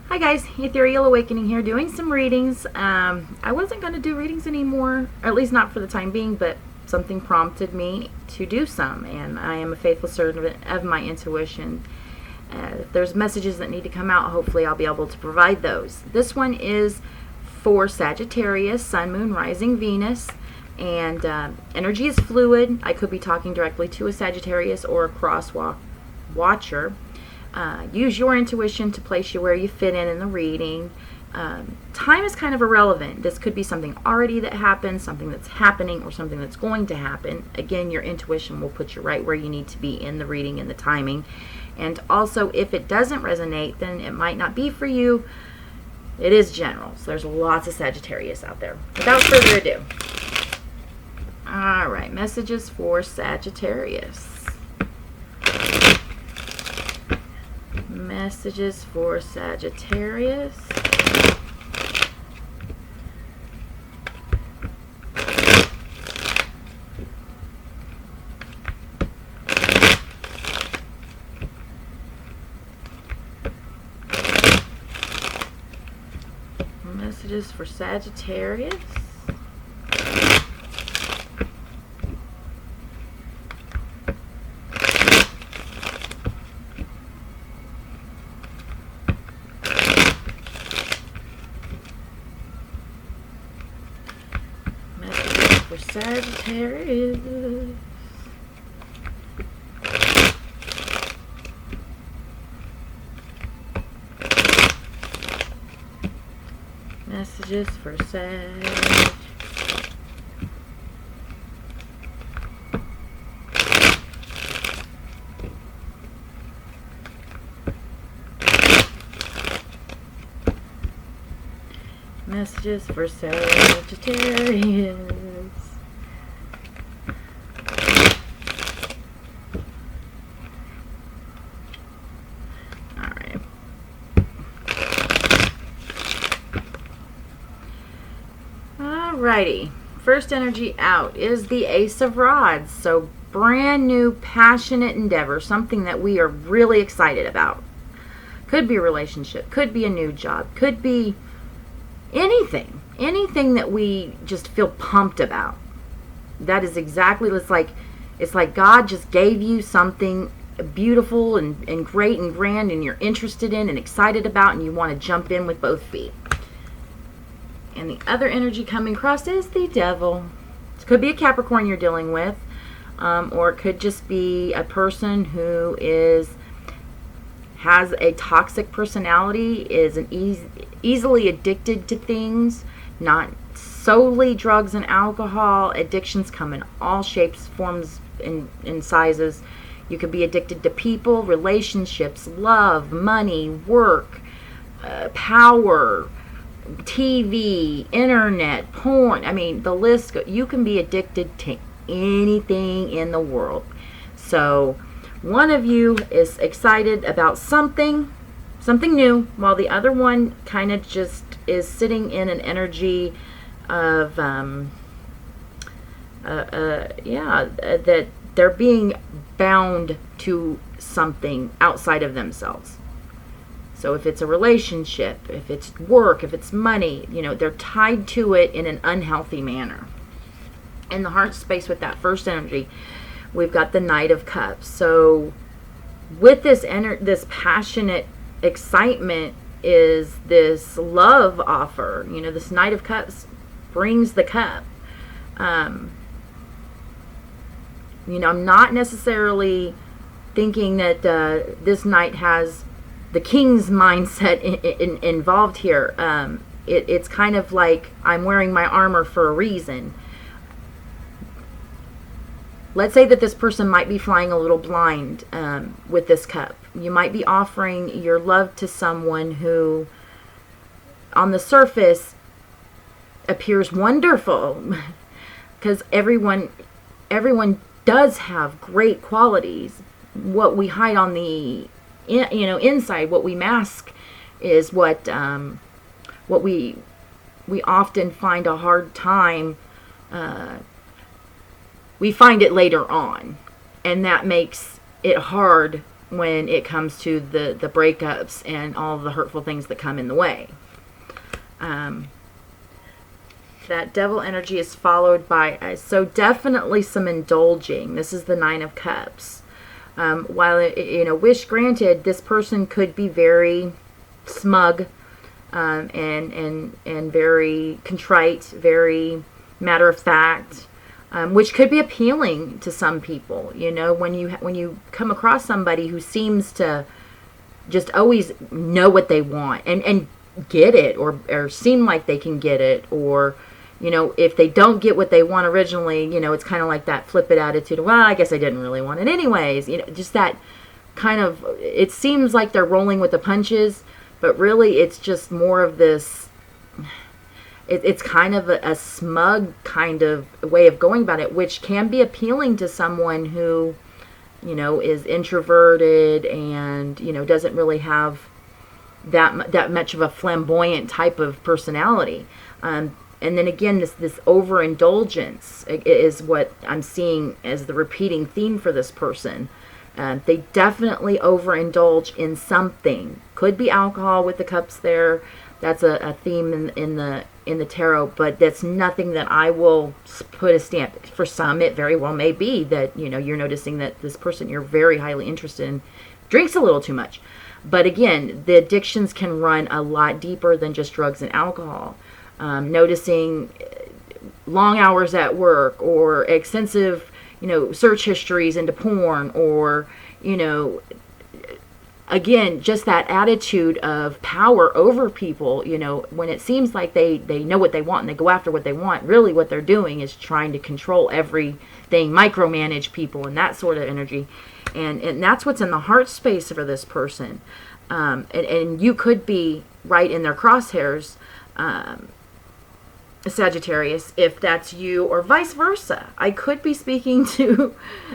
Hi guys, Ethereal Awakening here, doing some readings. I wasn't going to do readings anymore, or at least not for the time being, but something prompted me to do some, and I am a faithful servant of my intuition. If there's messages that need to come out, hopefully I'll be able to provide those. This one is for Sagittarius, Sun, Moon, Rising, Venus, and energy is fluid. I could be talking directly to a Sagittarius or a crosswalk watcher. Use your intuition to place you where you fit in the reading. Time is kind of irrelevant. This could be something already that happened, something that's happening, or something that's going to happen. Again, your intuition will put you right where you need to be in the reading and the timing. And also, if it doesn't resonate, then it might not be for you. It is general, so there's lots of Sagittarius out there. Without further ado. All right, messages for Sagittarius. Messages for Sagittarius. Messages for Sagittarius. For Sagittarius. Messages for Sag. Messages for Sagittarius. Alrighty, first energy out is the Ace of Rods. So brand new, passionate endeavor, something that we are really excited about. Could be a relationship, could be a new job, could be anything that we just feel pumped about. That is exactly, it's like God just gave you something beautiful and great and grand, and you're interested in and excited about, and you want to jump in with both feet. And the other energy coming across is the Devil. It could be a Capricorn you're dealing with, or it could just be a person who has a toxic personality, is easily addicted to things, not solely drugs and alcohol. Addictions come in all shapes, forms, and sizes. You could be addicted to people, relationships, love, money, work, power, TV, internet, porn. I mean, the list you can be addicted to anything in the world. So one of you is excited about something new, while the other one kind of just is sitting in an energy of that they're being bound to something outside of themselves. So if it's a relationship, if it's work, if it's money, they're tied to it in an unhealthy manner. In the heart space with that first energy, we've got the Knight of Cups. So with this passionate excitement is this love offer. This Knight of Cups brings the cup. I'm not necessarily thinking that this knight has the king's mindset involved here. It's kind of like I'm wearing my armor for a reason. Let's say that this person might be flying a little blind with this cup. You might be offering your love to someone who, on the surface, appears wonderful, because everyone does have great qualities. What we hide on the inside, what we mask, is what we often find a hard time. We find it later on, and that makes it hard when it comes to the breakups and all the hurtful things that come in the way. That devil energy is followed by, so definitely some indulging. This is the Nine of Cups. While, wish granted, this person could be very smug, and very contrite, very matter of fact, which could be appealing to some people. When you come across somebody who seems to just always know what they want and get it, or seem like they can get it, or if they don't get what they want originally, it's kind of like that flip it attitude. Well, I guess I didn't really want it anyways. Just that kind of, it seems like they're rolling with the punches, but really it's just more of this, it's kind of a smug kind of way of going about it, which can be appealing to someone who, is introverted and, doesn't really have that much of a flamboyant type of personality. And then again, this overindulgence is what I'm seeing as the repeating theme for this person. They definitely overindulge in something. Could be alcohol with the cups there. That's a theme in the tarot, but that's nothing that I will put a stamp. For some, it very well may be that you're noticing that this person you're very highly interested in drinks a little too much. But again, the addictions can run a lot deeper than just drugs and alcohol. Noticing long hours at work, or extensive, search histories into porn, or, again, just that attitude of power over people, when it seems like they know what they want and they go after what they want, really what they're doing is trying to control everything, micromanage people, and that sort of energy. And that's what's in the heart space for this person. And you could be right in their crosshairs, Sagittarius, if that's you, or vice versa. I could be speaking to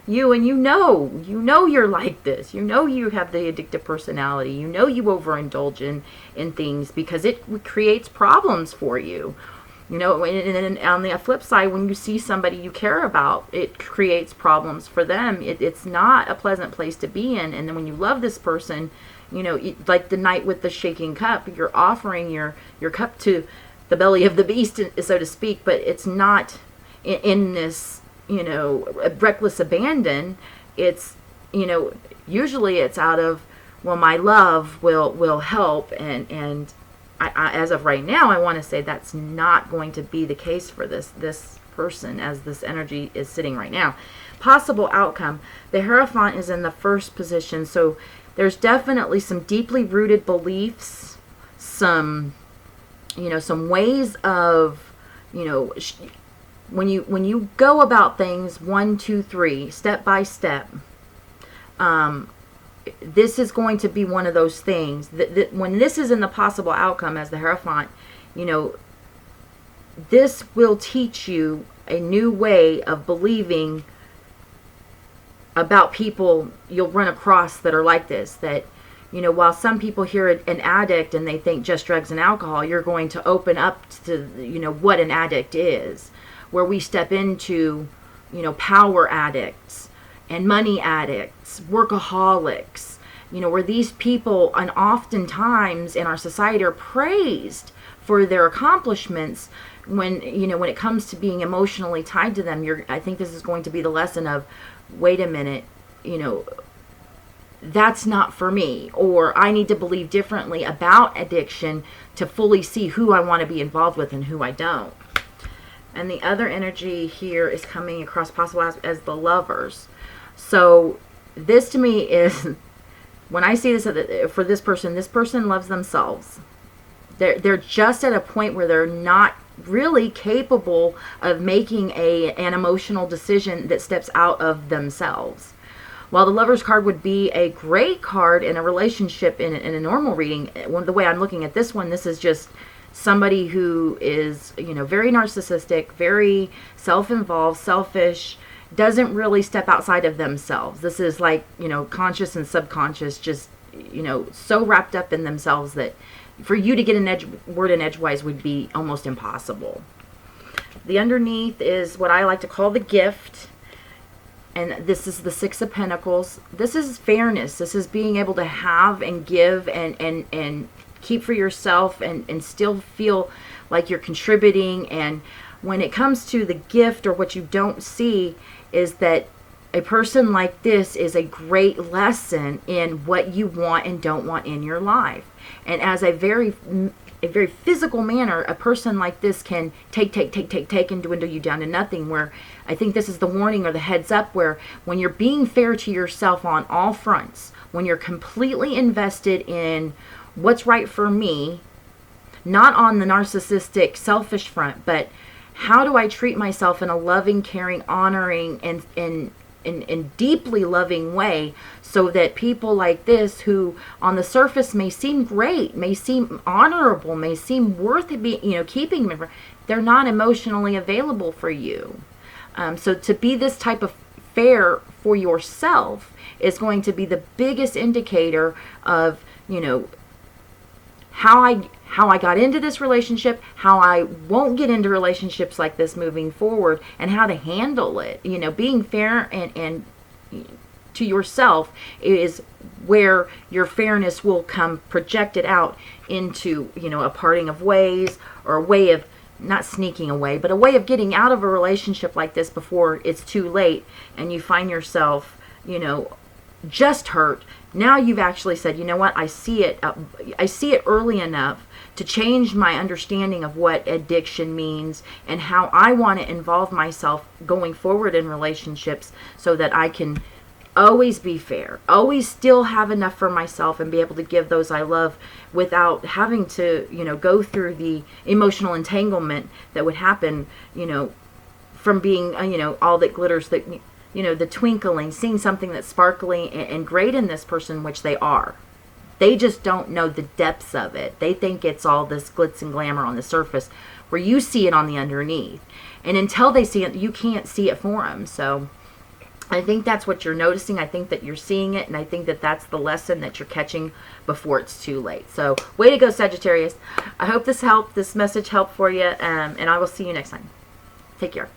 you, and you know you're like this. You have the addictive personality. You overindulge in things because it creates problems for you. And on the flip side, when you see somebody you care about, it creates problems for them. It's not a pleasant place to be in. And then when you love this person, like the knight with the shaking cup, you're offering your cup to the belly of the beast, so to speak, but it's not in this, reckless abandon. It's, usually it's out of, well, my love will help, and I, as of right now, I want to say that's not going to be the case for this person as this energy is sitting right now. Possible outcome. The Hierophant is in the first position, so there's definitely some deeply rooted beliefs, some ways of, when you go about things 1, 2, 3, step by step, this is going to be one of those things that when this is in the possible outcome as the Hierophant, this will teach you a new way of believing about people you'll run across that are like this, that while some people hear an addict and they think just drugs and alcohol, you're going to open up to, what an addict is, where we step into, power addicts and money addicts, workaholics, where these people, and oftentimes in our society, are praised for their accomplishments. When it comes to being emotionally tied to them, I think this is going to be the lesson of, wait a minute, that's not for me, or I need to believe differently about addiction to fully see who I want to be involved with and who I don't. And the other energy here is coming across possible as the Lovers. So this to me is, when I see this for this person loves themselves. They're just at a point where they're not really capable of making an emotional decision that steps out of themselves. While the Lover's card would be a great card in a relationship in a normal reading, the way I'm looking at this one, this is just somebody who is, very narcissistic, very self-involved, selfish, doesn't really step outside of themselves. This is like, conscious and subconscious, just, so wrapped up in themselves that for you to get word in edgewise would be almost impossible. The underneath is what I like to call the gift. And this is the Six of Pentacles. This is fairness. This is being able to have and give and keep for yourself and still feel like you're contributing. And when it comes to the gift, or what you don't see, is that a person like this is a great lesson in what you want and don't want in your life. And as a very physical manner, a person like this can take and dwindle you down to nothing, where I think this is the warning or the heads up, where when you're being fair to yourself on all fronts, when you're completely invested in what's right for me, not on the narcissistic, selfish front, but how do I treat myself in a loving, caring, honoring, and deeply loving way, so that people like this, who on the surface may seem great, may seem honorable, may seem worth keeping them, they're not emotionally available for you. So to be this type of fair for yourself is going to be the biggest indicator of, how I got into this relationship, how I won't get into relationships like this moving forward, and how to handle it. Being fair and to yourself is where your fairness will come projected out into, a parting of ways, or a way of not sneaking away, but a way of getting out of a relationship like this before it's too late and you find yourself, just hurt. Now you've actually said, you know what, I see it early enough to change my understanding of what addiction means and how I want to involve myself going forward in relationships, so that I can always be fair, always still have enough for myself and be able to give those I love without having to, go through the emotional entanglement that would happen, from being, all that glitters, that, the twinkling, seeing something that's sparkly and great in this person, which they are. They just don't know the depths of it. They think it's all this glitz and glamour on the surface, where you see it on the underneath. And until they see it, you can't see it for them. So I think that's what you're noticing. I think that you're seeing it, and I think that that's the lesson that you're catching before it's too late. So way to go, Sagittarius. I hope this message helped for you, and I will see you next time. Take care.